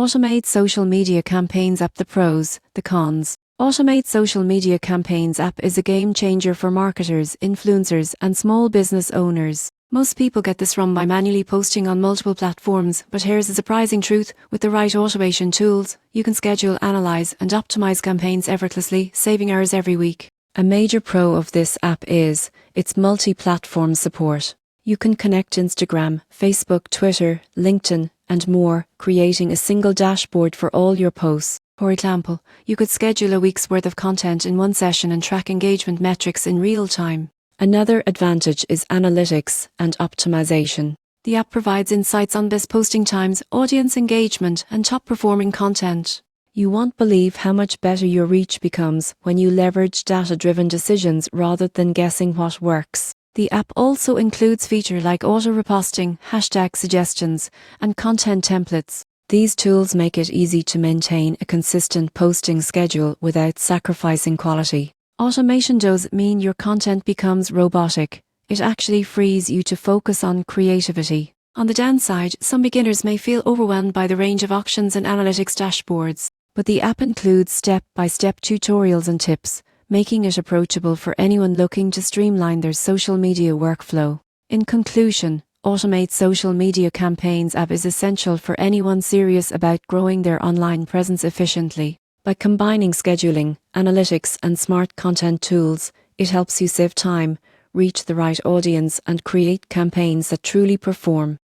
Automate Social Media Campaigns app. The pros, the cons. Automate Social Media Campaigns app is a game changer for marketers, influencers, and small business owners. Most people get this wrong by manually posting on multiple platforms, but here's the surprising truth: with the right automation tools, you can schedule, analyze, and optimize campaigns effortlessly, saving hours every week. A major pro of this app is its multi-platform support. You can connect Instagram, Facebook, Twitter, LinkedIn, and more, creating a single dashboard for all your posts. For example, you could schedule a week's worth of content in one session and track engagement metrics in real time. Another advantage is analytics and optimization. The app provides insights on best posting times, audience engagement, and top-performing content. You won't believe how much better your reach becomes when you leverage data-driven decisions rather than guessing what works. The app also includes features like auto-reposting, hashtag suggestions, and content templates. These tools make it easy to maintain a consistent posting schedule without sacrificing quality. Automation does mean your content becomes robotic. It actually frees you to focus on creativity. On the downside, some beginners may feel overwhelmed by the range of options and analytics dashboards, but the app includes step-by-step tutorials and tips, making it approachable for anyone looking to streamline their social media workflow. In conclusion, Automate Social Media Campaigns app is essential for anyone serious about growing their online presence efficiently. By combining scheduling, analytics, and smart content tools, it helps you save time, reach the right audience, and create campaigns that truly perform.